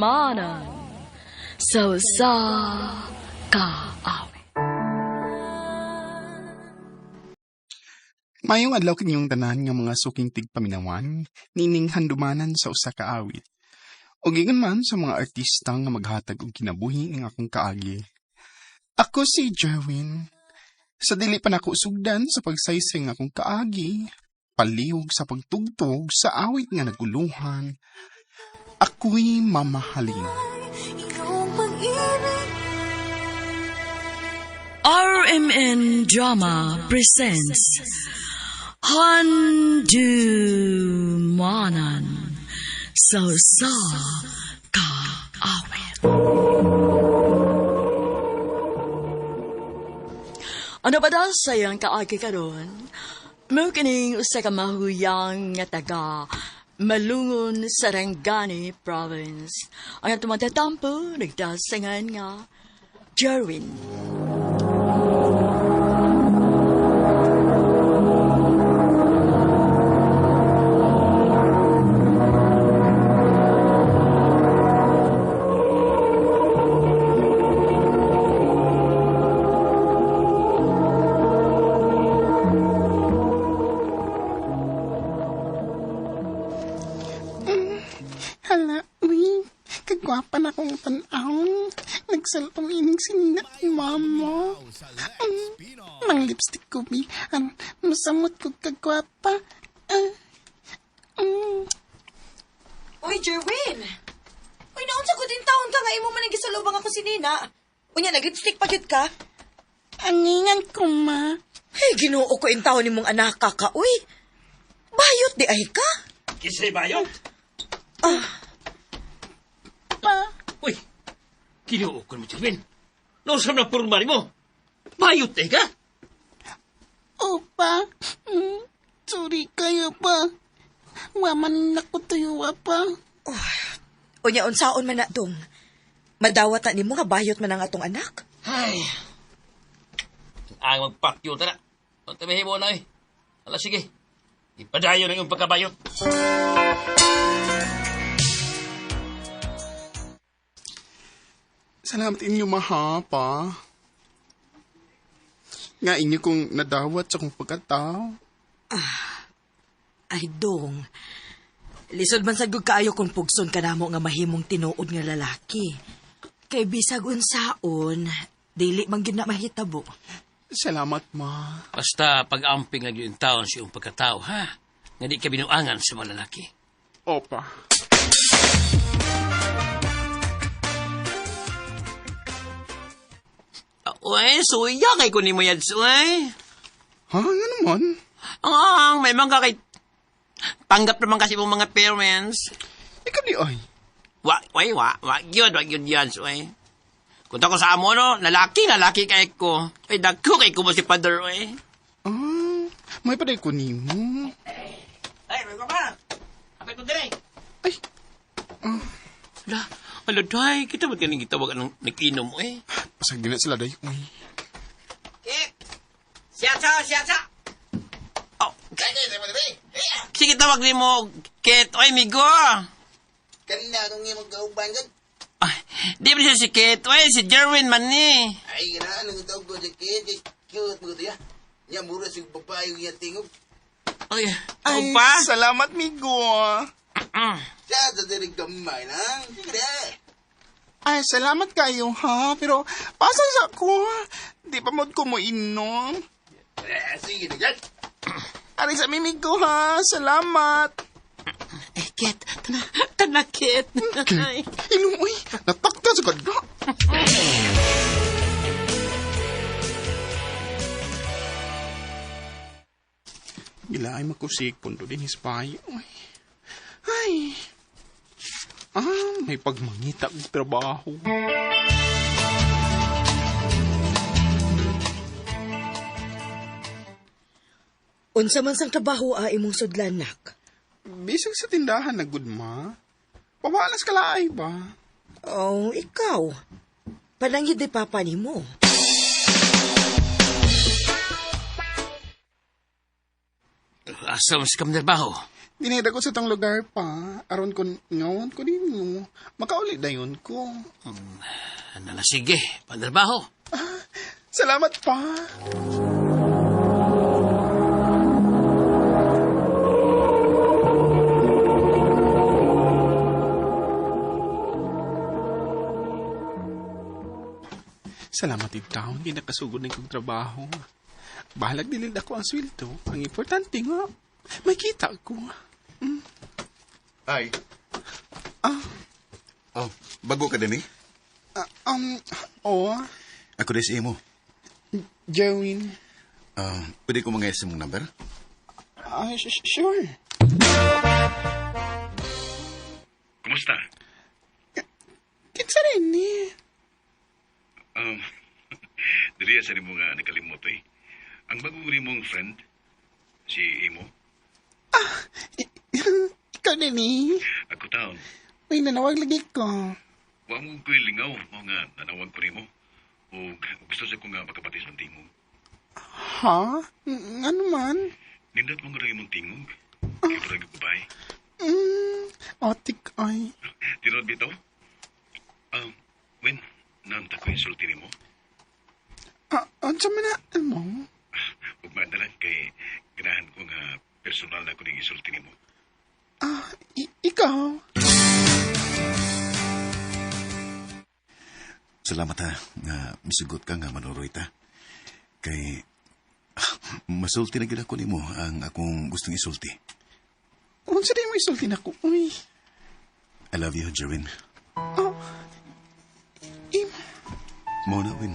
manan sa kaawit. Mayong adlaw kaninyong tanan nga mga suking tigpaminawan, nining handumanan sa usa ka awit. O gikan man sa mga artista nga maghatag og kinabuhi ng akong kaagi. Ako si Jerwin. Sa dili pa nako sugdan sa pagsaysay ng akong kaagi, palihog sa pagtugtog sa awit nga naguluhan, ako'y mamahalin. RMN Drama presents Handumanan sa kaawit. Ano ba daw sayang kaagi karon? Mo kining usa ka mahuyang nga taga Malungon, Sarangani Province. Ang atong matatampo, nagdasangan nga Jerwin. Kagwapa na kong tanaw. Nagsalpang ining sinina ni mama. Mang lipstick ko, bi. Masamot ko kagwapa. Uy, Jerwin! Uy, naunsa ko din taon ka nga imo man nagisalubang ako si Nina. Unya, nag-lipstick pa gyud ka? Aningan ko, ma. Ay, ginoo ko in taon nimong anak ka, uy. Bayot di ay ka? Kisay bayot? Pa. Uy, kinuukon mo, Jerwin. Nausap na purmari mo. Bayot eh ka? Opa. Sorry kayo pa. Waman na ko tuyo, pa. Unya, unsaon man na dong. Madawat na nimo nga bayot man ang atong anak. Ay. Ang magpakyo na. Ang tabihin mo na eh. Ala, sige. Ipadayo na yung pagkabayot. Salamat inyo, mahapa. Nga inyo kong nadawat sa kong pagkatao. Ay, dong. Lisod man sagud kaayo kung pugson ka namo nga mahimong tinuod nga lalaki. Kay bisag unsaon, dili man gyud na mahitabo. Salamat, ma. Basta pag-amping lang yung taon sa iyong pagkatao, ha? Nga di ka binuangan sa mga lalaki. Opa. Uy, suya kay kunin mo yan, suy. Ha? Nga naman? May mga kay... Tanggap naman kasi mong mga parents. Ikaw di ay. Wag yun yan, suy. Kunta ko sa amo, no? Lalaki kay ko. Ay, dagko kay ko mo si Father, uy. May paday ko ni mo. Ay, may pa. Kapit mo din, Ay. Ala, day, kita ba't kaning gitawag anong nag-inom mo, eh? Pasag na sila, day. Uy. Siya. Oh, sige, tawag din mo, Kit. Oy, migo. Kanina akong nga magkauban ka. Ay, di ba siya si Kit? Oy, si Jerwin man ni. Ay, ganahan ang tawag ko dyan kaya. Cute mo ito ya. Yan, mura si babae yung tingog. Ay, Ay, pa? salamat, migo. Siya, tatirig gamay na. Sige na. Ay, salamat kayo, ha? Pero, pasay sa ako, ha? Di pa mo ko mo inom. Sige na dyan. Aring sa mimig ko, ha? Salamat. Eh, Kit. Tana, Kit. Okay. Inom, uy. Natakta sa kada. Gila ay makusik pundo din hispay. Ay. May pagmangita ng trabaho. Unsa man sang trabaho imong sudlanak? Bisag sa tindahan na good, ma. Pawalas ka laay ba? Oh, ikaw. Panangid di papa nimo. Asa mas kam trabaho? Dinida ko sa tong lugar pa. Aron ko ngawon ko din mo. Makauli dayon ko. Ano na sige, pandarbaho. Salamat pa. Salamat ikaw. Hindi nakasugod ng kong trabaho. Bahalag dilid ako ang sweldo. Ang importante nga, may kita ko. Ay. Ah, Oh, bago ka din eh. Oo. Ako din si Imo. Jerwin. Pwede ko mga mong number? Sure. Kumusta? Kinsa rin eh. Dili sa mo nga nakalimot eh. Ang bagong mong friend, si Imo, Ikaw din eh. ako taon. May nanawag lagi ko. Wa mo ko'y lingaw mo nga nanawag ko nimo. O gusto sa ko nga makapatis ng tingog. Ha? Ano man? Nindot mo nga rin mong tingog. Kaya parang gubay. Otik ay. Tinod bito? When, nanta ko insulti nimo? Ano man na mo? Huwag lang kay ganahan ko nga personal na ko ning insulti nimo. Ikaw? Salamat ha, nga misugot ka nga manuroy ta. Kay, masulti na gina ko nimo ang akong gustong isulti. Kung sa mo isulti na ko, uy. I love you, Jerwin. Imo. Muna, Win.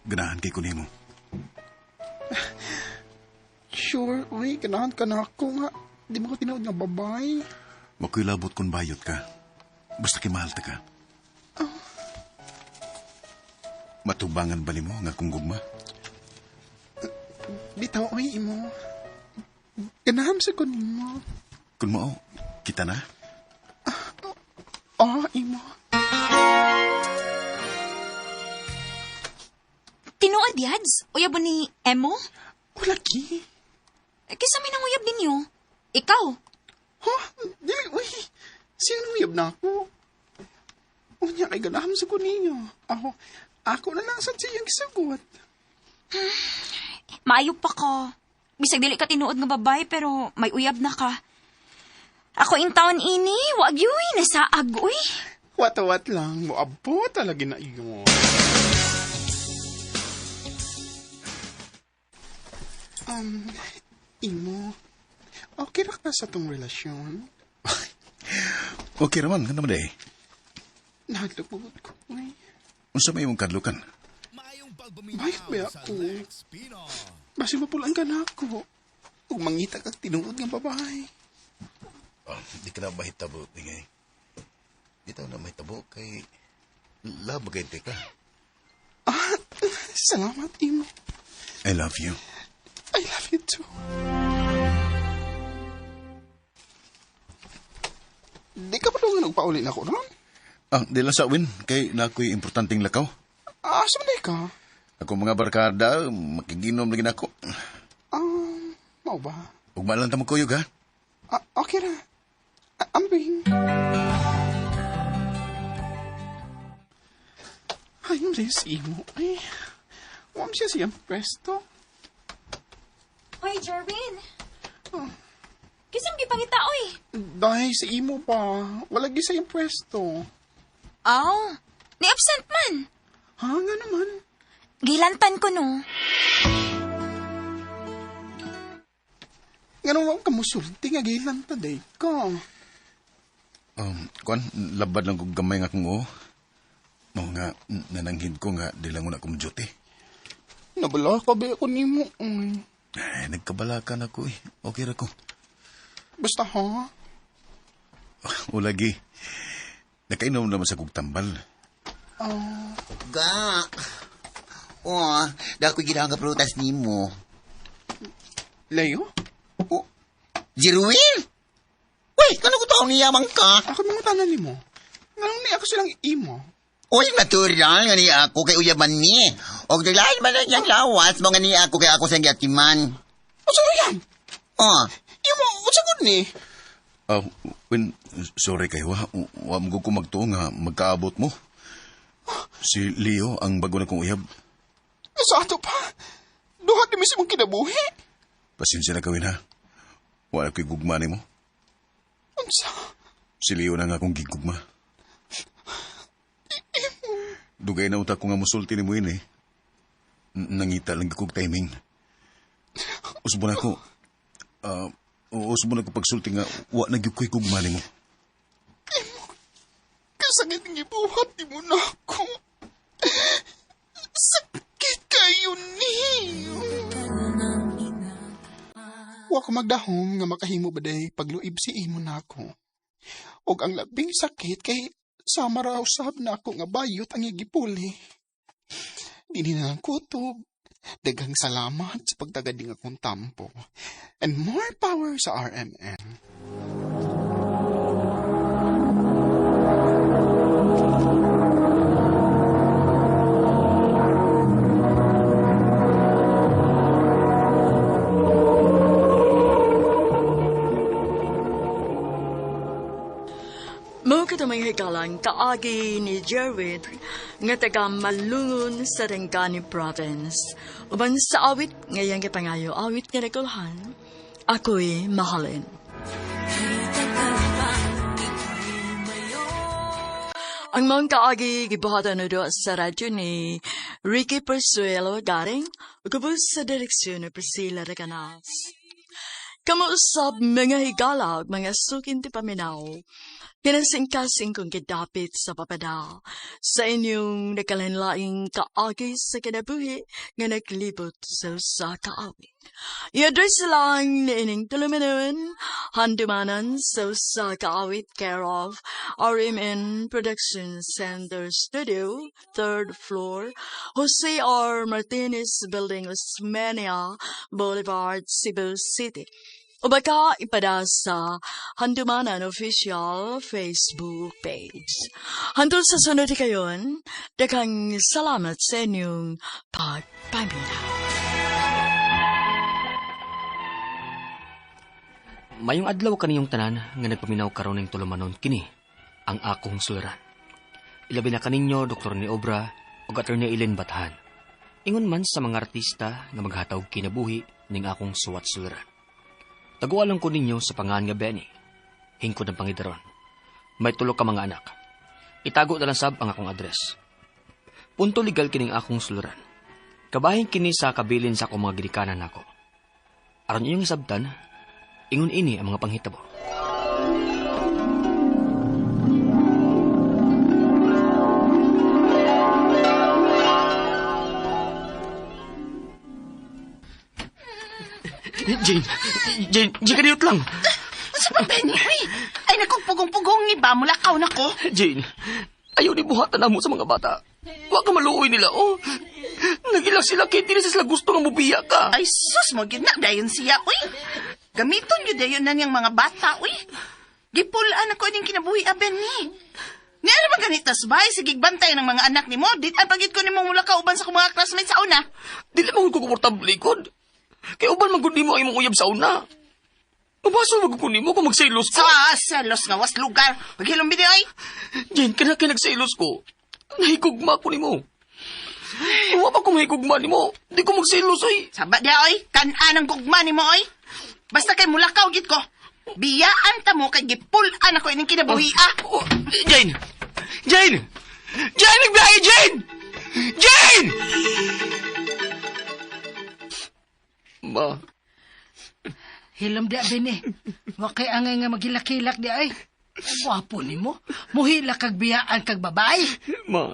Ganahan kay ko nimo. Sure, uy. Ganahan ka na ako nga. Di mo ko tinood nga babay. Makoy labot kung bayot ka. Basta kay mahal ta ka. Matubangan ba nimo nga kung gugma? Bitaw, uy, imo. Ganahan sa ko nimo. Kung mao, kita na? Imo. Tinuod, Yads? Uyab mo ni Emo? Wala ki. Kisa may nang uyab ninyo. Ikaw? Ha? Dili, uy. Sino uyab na ako? Unya kay ganahan sa ko ninyo. Ako na lang sa siyang gisagot. Maayo pa ka. Bisag dili ka tinuod nga babay pero may uyab na ka. Ako in taon ini, wag yuy, nasaag uy. Wat lang. Moabo talaga na iyo. Imo. Okay ra ka sa tong relasyon? Okay naman, ka naman eh. Nahadlugod ko, uy. Unsa may mong kadlukan? Bayad ba ako? Basi mapulan ka na ako. Kung mangita kag tinuod nga babae. Di ka na mahitabo, bingay. Di tayo na mahitabo kay labagay ka. Salamat, Imo. I love you. I love you too. Di ka pa doon nagpauli na ko ron? Di lang sa win, kay na ako'y importanteng lakaw. Saan ba ka? Ako mga barkada, makiginom lagi na ako. Mau ba? Huwag maalang tamang kuyog, ha? Okay na. Ambing. Ayun rin si Imo. Ay, huwag siya siyang pwesto. Oy, Jerwin. Kisam gipangita, oy. Dahil si Imo pa, wala gi siyang pwesto. Aw, ni-absent man. Nga naman. Gilantan ko no. Nga naman kamusulti nga gilan ta day ka. Kuan, labad lang kong gamay nga kong o. Mo nga, nananghid ko nga, di lang ko na kumduty. Nabala ka ba ako ni mo? Nagkabalakan ako eh. Okay ra ko. Basta ha? O lagi. Nakainom naman sa kong tambal. Ga. Dako ginang ka prutas nimo. Leo? Jerwin? Uy, kano ko taong niyamang ka? Ako mga tanan ni mo. Nganong ni ako silang Imo. Uy, natural nga ni ako kay uyaman ni. Og daglain man lang lawas, mga ni ako kay ako sa gyatiman. O sa yan? Oh, Imo, o sa good ni? Ah, Win, sorry kayo ha. Wa mo ko magtuo nga magkaabot mo. Si Leo ang bago na kong uyab. Sa ato pa, duha di mismong kinabuhi. Pasensya na kawin ha. Wala ko'y gugma mo. Unsa? Si Leo na nga akong gigugma. Dugay na utak ko nga musulti ni mo yun eh. Nangita lang kong timing. Usbo na ko. Usbo na ko pagsulti nga wa nagyukoy gugma mo. Kasakit ng ibuhat di mo na ako. Sakit kayo ni. Wa ko magdahom nga makahimo ba day pagluib si imo na ako. Og ang labing sakit kay sama raw usab na ako nga bayot ang igipuli. Dili na lang kutob. Daghang salamat sa pagtagading akong tampo. And more power sa RMN. Mo kita may hikalang kaagi ni Jerwin nga taga Malungon sa Rengani Province. Uban sa awit ngayang kipangayo awit nga nakulhan, ako'y mahalin. Ang mga kaagi gibuhatan na doon sa radyo ni Ricky Persuelo garing ukabos sa direksyon ni Priscilla Reganas. Kamuusap mga higalag, mga sukin ti paminaw, pinasingkasing kong kidapit sa papada sa inyong nakalanlaing kaagi sa kinabuhi nga naglibot sa kaawit. I-address lang ni ining tuluminon, handumanan sa kaawit care of RMN Production Center Studio, 3rd floor, Jose R. Martinez Building, Osmeña Boulevard, Cebu City. O baka ipada sa Handumanan Official Facebook page. Hantol sa sunod kayon, daghang salamat sa inyong pagpamilya. Mayong adlaw kaniyong tanan nga nagpaminaw karon ning tulumanon kini ang akong suliran. Ilabi na kaninyo Dr. ni Obra ug Attorney Ellen Batahan. Ingon man sa mga artista nga maghataw kinabuhi ning akong suwat suliran. Tagualang ko ninyo sa pangalan nga Benny. Hingkod ng Pangidaron. May tulo ka mga anak. Itago na lang sab ang akong address. Punto legal kining akong suluran. Kabahin kini sa kabilin sa akong mga gidikanan nako. Aron inyong sabtan, ingon ini ang mga panghitabo. Jane, kaniyot lang. Sa pagbenyo, ay nagpugong-pugong ni ba, mulakaw na ko. Jane, ayaw ni buhatan na mo sa mga bata. Wa ka maluoy nila, oh. Nagilang sila, kaya di na sila gusto nga mubiya ka. Ay, sus mo, yun na, dayon siya, uy. Gamiton yun dayon na niyang mga bata, uy. Gipulaan ako yung kinabuhi, aben ni. Nga naman ganitas ba, sige bantay ng mga anak ni mo, dit ang pagit ko ni mong mulakaw uban sa mga classmates sa una. Dili mo ko komportable likod. Kaya uban magkunin mo ay mong uyab sa una. Mabaso magkunin mo kung magselos ko. Selos nga, was lugar. Maghilong video ay. Jane, kaya nagselos ko. Nahigugma ko ni mo. Huwa pa kung mahigugma ni mo. Di ko magselos ay. Sabat dia ay, kanaan ang gugma ni mo ay. Basta kay mulakaw git ko. Biyaan ta mo kay gipulaan ako ining kinabuhi Jane! Jane! Jane, nagbiyahe, Jane! Jane! Ma. Hilom di abin Wakay angay nga maghilak-hilak di ay. Wapo ni mo. Muhila kag biyaan kag babay. Ma,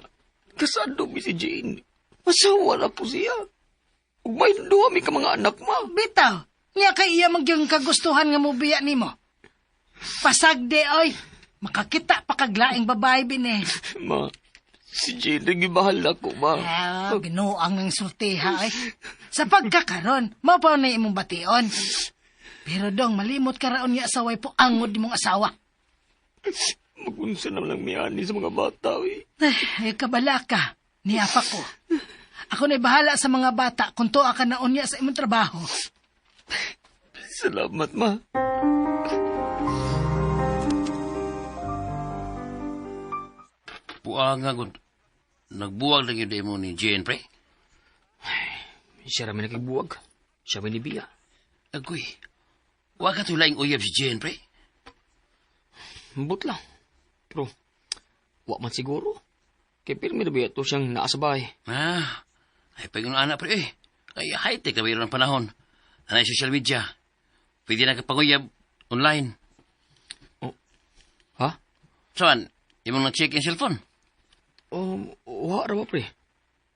kasado mi si Jane. Masawa na po siya. Ug may duha ka mga anak, ma. Bitaw, niya kay iya magyang kagustuhan nga mubiya ni mo. Pasag di ay. Makakita pa kaglaing babay bin Ma, si Jane nagibahal ako, ma. Binuang ng sultiha ay. Sa pagkakaron, mapaw na imong bation. Pero dong, malimot ka raon niya asaway po angod mong asawa. Magunsa na lang miyani sa mga bata, eh. Ay, kabala ka. Niyapa ko. Ako na'y bahala sa mga bata kung tuwa ka naon niya sa imong trabaho. Salamat, ma. Puanga kung nagbuwag lang yun mo ni Jane, pre. Siya rami nagigbuwag. Siya may nibiya. Agoy, wag ka tulaing uyab si Jane, pre. Mabot lang. Pero, wak man siguro. Kaya pirmi na biya to siyang naasabay. Ay pag anak, pre, eh. Ay high-tech na mayroon ng panahon. Nanay social media. Pwede na kapanguyab online. Ha? Saan? Yung nag-check in cellphone? Wak raw pre.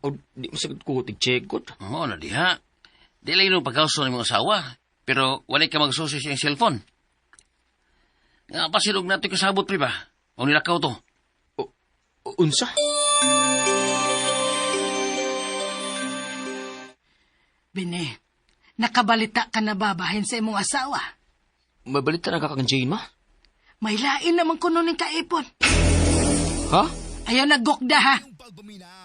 O, di masagad ko tig-check ko. Oo, na diha. Di lang yung pagkauso ng mga asawa. Pero wala ka magsusi sa iyong cellphone. Nga pasilog natin kasabot, pre ba? O nilakaw to? Unsa? Bine, nakabalita ka na babahin sa imong asawa. May balita na kakang Jane, ma? May lain naman kuno ning kaipon. Ha? Ayaw nagukda ha.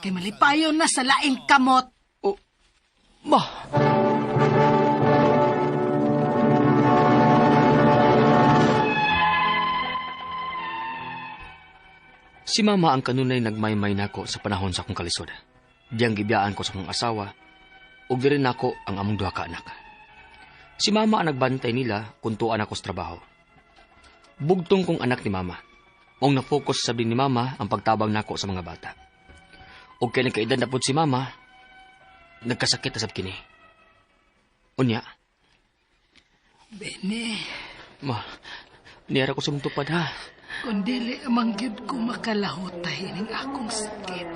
Kay malipayon na sa laing kamot. Ma! Si Mama ang kanunay nagmaymay nako sa panahon sa akong kalisod. Diyang gibiyaan ko sa akong asawa, ug diri nako ang among duha ka anak. Si Mama ang nagbantay nila kung tuan ako sa trabaho. Bugtong kong anak ni Mama. Ong na-focus sabi ni Mama ang pagtabang nako sa mga bata. Ug kay nagkaedad na pud si Mama, nagkasakit na sab kini. Unya. Bene, Ma, niyara ko sa mong tupad ha. kung dili mangyud ko makalahutay ning akong sakit.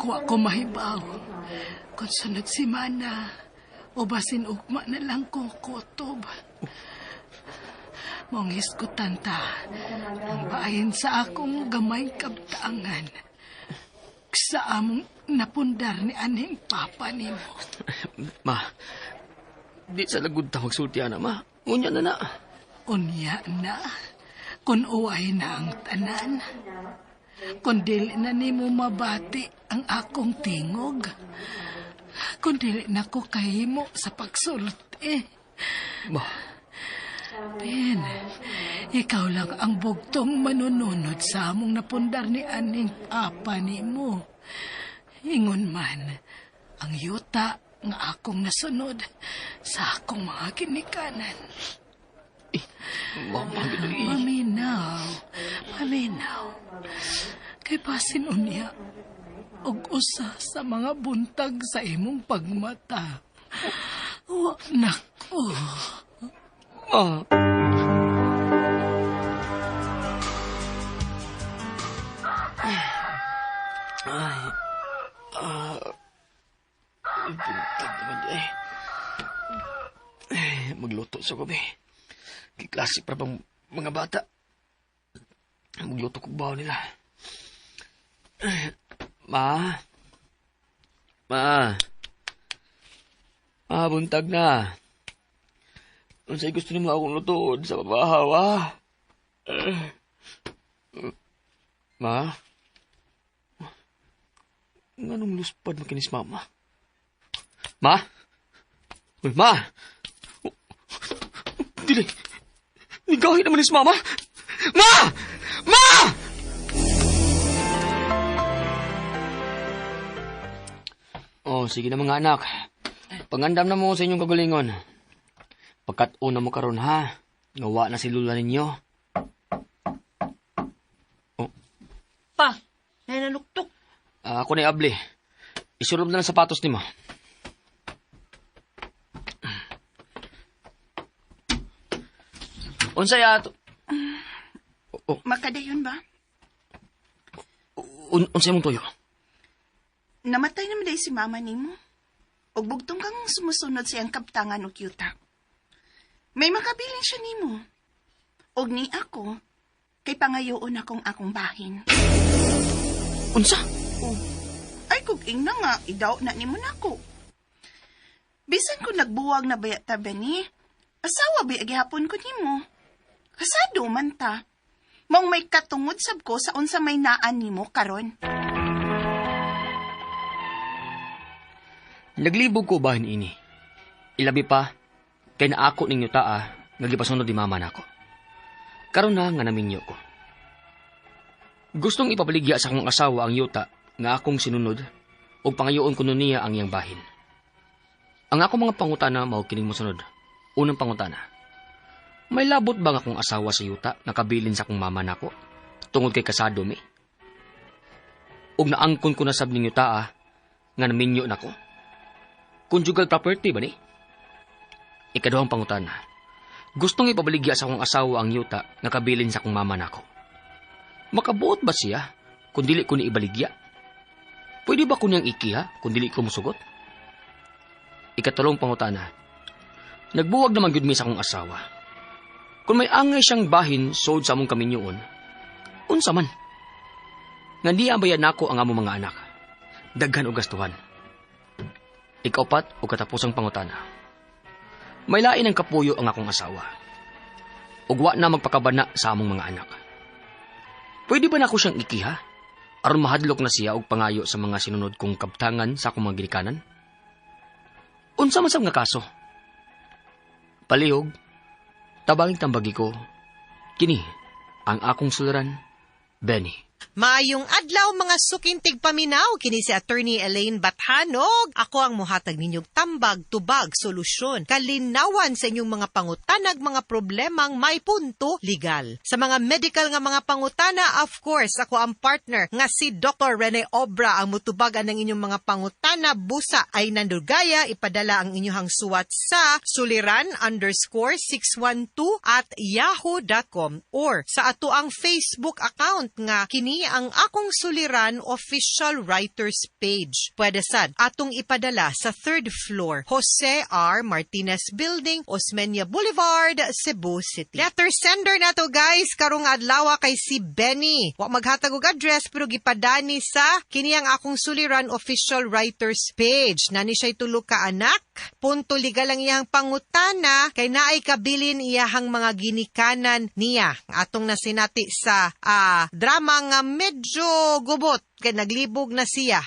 Ako mahibaw. Kung sunod si Mana, o basin ugma na lang kong kutob. Mongis ko tanta, ang bahin sa akong gamay kabtangan. Sa among napundar ni aning papa nimo. Ma, di sa lagod ta magsulti ana, ma. Unya na na. Unya na, kung uway na ang tanan. Kung dili na nimo mabati ang akong tingog. Kung dili na ko kahimo sa pagsulti. Ma, Ben, ikaw lang ang bugtong manununod sa among napundar ni aning papa nimo. Ingon man, ang yuta nga akong nasunod sa akong mga kinikanan. Paminaw. Kay pasin unya, og usa sa mga buntag sa imong pagmata. Wa nako. Buntag naman di ay. Magluto sa gabi. Kiklase para bang mga bata. Magluto ko bawa nila. Ma, buntag na. Unsay gusto nimo akong lutood sa babahaw, ah? Ma? Nganong luspad mo kinis mama? Ma? Uy, ma! Dili! Nigahin naman ni mama! Ma! Ma! Oh, sige na mga anak. Pangandam na mo sa inyong kagalingon. Pagkat una mo karon ha, ngawa na si lula ninyo. Oh. Pa, nananuktok. Ako na abli. Isulob na ng sapatos ni mo. Unsay ato? Makadayon ba? Unsay mong tuyo? Namatay naman day si mama nimo. Og bugtong kang sumusunod siyang kaptangan o yuta. May makabilin siya nimo. Og ni ako, kay pangayoon akong bahin. Unsa? Ay, kuging na nga, idaw na nimo nako. Bisan ko nagbuwag na bayat tabi ni, asawa ba agihapon ko nimo. Kasado man ta. Mong may katungod sab ko sa unsa may naan nimo karon. Naglibog ko bahin ini. Ilabi pa, kay na ako ninyo taa, nagipasunod di mama nako. Karon na nga naminyo ko. Gustong ipabaligya sa akong asawa ang yuta nga akong sinunod o pangayoon ko nun niya ang iyang bahin. Ang akong mga pangutana mao kining mosunod. Unang pangutana. May labot ba nga akong asawa sa yuta nga kabilin sa akong mama nako tungod kay kasado mi? Ug naangkon ko na sab ning yuta nga naminyo nako. Conjugal property ba ni? Ikaduhang pangutana. Gustong ipabaligya sa akong asawa ang yuta nga kabilin sa akong mama nako. Makabuot ba siya kung dili ko ni ibaligya? Pwede ba ko niyang ikiha kung dili ko musugot? Ikatulong pangutana. Nagbuwag naman gyud mi sa akong asawa. Kung may angay siyang bahin sod sa among kaminyoon, unsa man? Nga di ambayan nako ang among mga anak. Daghan og gastuhan. Ikaupat o katapusang pangutana. May lain ang kapuyo ang akong asawa. Ug wa na magpakabana sa among mga anak. Pwede ba na ako siyang ikiha? Aron mahadlok na siya og pangayo sa mga sinunod kong kabtangan sa akong mga ginikanan? Unsa man sab nga kaso? Palihog, tabanging tambagi ko, kini, ang akong suliran, Benny. Maayong adlaw mga sukintig paminaw, kini si Attorney Elaine Bathanog. Ako ang muhatag ninyong tambag, tubag, solusyon, kalinawan sa inyong mga pangutanag, mga problemang may punto legal. Sa mga medical nga mga pangutana, of course, ako ang partner nga si Dr. Rene Obra ang mutubagan ng inyong mga pangutana. Busa ay nandugaya, ipadala ang inyong suwat sa suliran_612@yahoo.com or sa ato ang Facebook account nga kini ang akong suliran official writers page. Pwede sad atong ipadala sa 3rd floor, Jose R. Martinez Building, Osmeña Boulevard, Cebu City. Letter sender na to guys, karong adlaw kay si Benny. Wa maghatag og address pero gipadani sa kini ang akong suliran official writers page. Nani siya tulo ka anak. Punto legal ang iyang pangutana kay naay kabilin iyahang mga ginikanan niya. Atong nasinati sa drama nga medyo gubot kay naglibog na siya.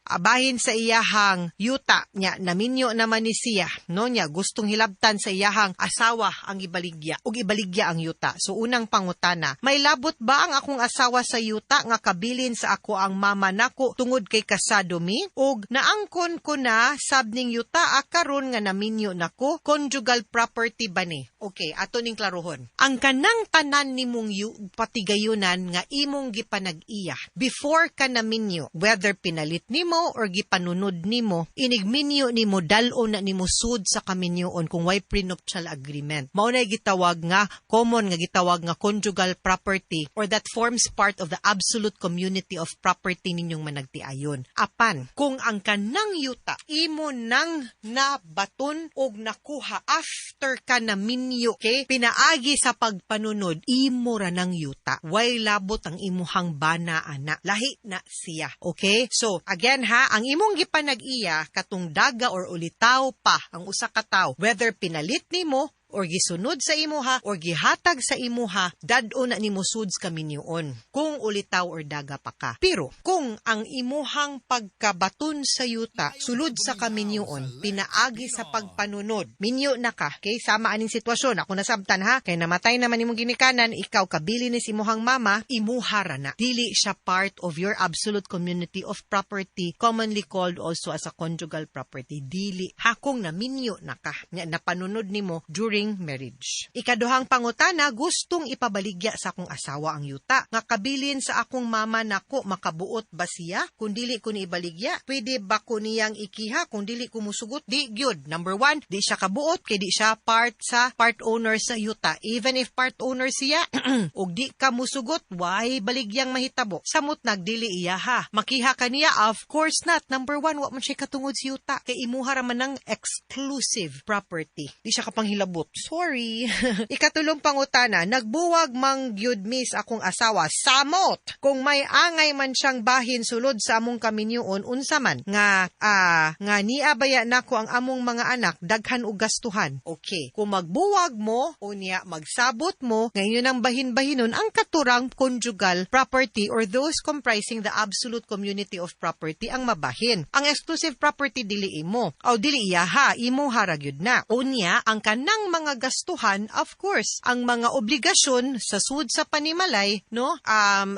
Abahin sa iyahang yuta niya, naminyo naman ni siya, no niya, gustong hilabtan sa iyahang asawa ang ibaligya, ug ibaligya ang yuta. So unang pangutana, may labot ba ang akong asawa sa yuta nga kabilin sa ako ang mama nako tungod kay kasado mi? Ug naangkon ko na sabning yuta karon nga naminyo nako, conjugal property ba ni? Okay, ato ning klarohon. Ang kanang tanan nimong patigayunan nga imong gipanag-iya before ka naminyo, whether pinalit nimo or gipanunod nimo, inigminyo nimo dal-o na nimo sud sa kaminyoon kung way prenuptial agreement. Mao nay gitawag nga common nga gitawag nga conjugal property or that forms part of the absolute community of property ninyong managtiayon. Apan kung ang kanang yuta imo nang nabaton og nakuha after ka naminyo, okay, pinaagi sa pagpanunod, imo ra nang yuta. Way labot ang imuhang bana ana. Lahi na siya. Okay? So, again ang imong gipanag-iya katong daga or ulitaw pa ang usa ka tawo, whether pinalit nimo or gisunod sa imuha or gihatag sa imuha, dad-o na nimo suds kaminyoon kung ulitaw or daga pa ka. Pero kung ang imuhang pagkabaton sa yuta sulod sa kaminyoon, pinaagi sa pagpanunod, minyo na ka, kay sama aning sitwasyon, ako nasabtan ha, kay namatay naman imong ginikanan, ikaw kabili ni si imuhang mama, imuhara na. Dili siya part of your absolute community of property, commonly called also as a conjugal property. Dili. Kung naminyo na ka, napanunod nimo during marriage. Ikaduhang pangutana, gustong ipabaligya sa akong asawa ang yuta. Nga kabilin sa akong mama nako, makabuot ba siya? Kung dili ko ni ibaligya, pwede ba ko niyang ikiha? Kung dili ko musugot, di gyud. Number 1, di siya kabuot, kay di siya part owner sa yuta. Even if part owner siya, og di ka musugot, why baligyang mahitabo? Samot nagdili iya ha. Makiha ka niya? Of course not. Number 1, wa man siya katungod sa yuta. Kay imuha ra man ng exclusive property. Di siya kapanghilabot. Sorry. Ikatulong pangutana, nagbuwag mang gyud miss akong asawa. Samot! Kung may angay man siyang bahin sulod sa among kaminyoon, unsa man nga niabaya nako ang among mga anak, daghan og gastuhan. Okay. Kung magbuwag mo, unya magsabot mo, ngayon ang bahin-bahinon ang katurang conjugal property or those comprising the absolute community of property ang mabahin. Ang exclusive property dili imo. O dili iya ha, imo hara gyud na. Unya, ang kanang mga mga gastuhan, of course, ang mga obligasyon sa sud sa panimalay, no?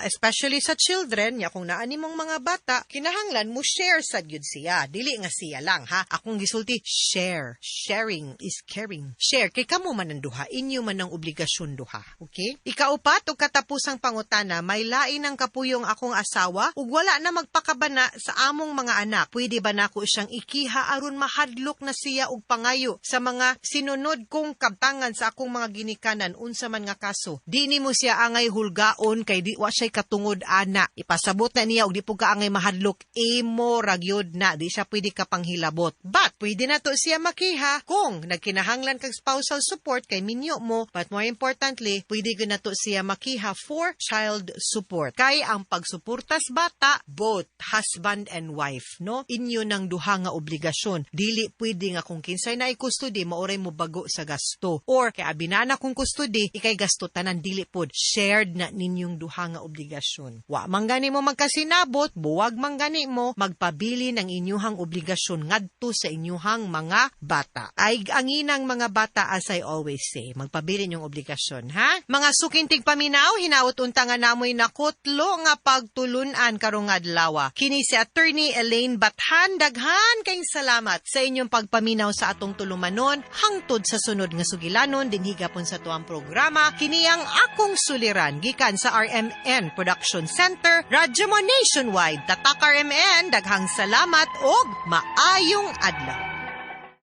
Especially sa children, nya kung naani mong mga bata, kinahanglan mo share sad yun siya. Dili nga siya lang, ha? Akong gisulti, share. Sharing is caring. Share, kay kamo man ang duha, inyo man ang obligasyon duha. Okay? Ikaupat, o katapusang pangutana, may lain ang kapuyong akong asawa, ug wala na magpakabana sa among mga anak. Pwede ba nako siyang ikiha aron mahadlok na siya og pangayo sa mga sinunod kong kabtangan sa akong mga ginikanan unsa man nga kaso? Di nimo siya angay hulgaon kay di wa siya katungod ana. Ipasabot na niya og di po ka angay mahadlok, imo ragyod na di siya pwede ka panghilabot. But pwede na to siya makiha kung nagkinahanglan kag spousal support kay minyo mo, but more importantly, pwede gyud na to siya makiha for child support. Kay ang pagsuporta sa bata, both husband and wife, no? Inyo nang duha nga obligasyon. Dili pwede nga kung kinsay na i-custody, maoray mo bago sa gasto. Or kay abinana kung custody, ikay gasto tanan, dili pod. Shared na ninyong duha nga obligasyon. Wa man gani mo magkasinabot, buwag man gani mo magpabili ng inyuhang obligasyon ngadto sa inyuhang mga bata. Ay anginang mga bata, as I always say, magpabili yung obligasyon, ha? Mga sukintig paminaw, hinaut unta nga namoy nakutlo nga pagtulunan karong adlaw. Kini si Attorney Elaine Bathan, daghan kayong salamat sa inyong pagpaminaw sa atong tulumanon hangtod sa sunod nga sugilanon din higapon sa tuang programa. Kini ang akong suliran gikan sa RMN Production Center, Radyo mo Nationwide. Tatak RMN, daghang salamat og maayong adlaw.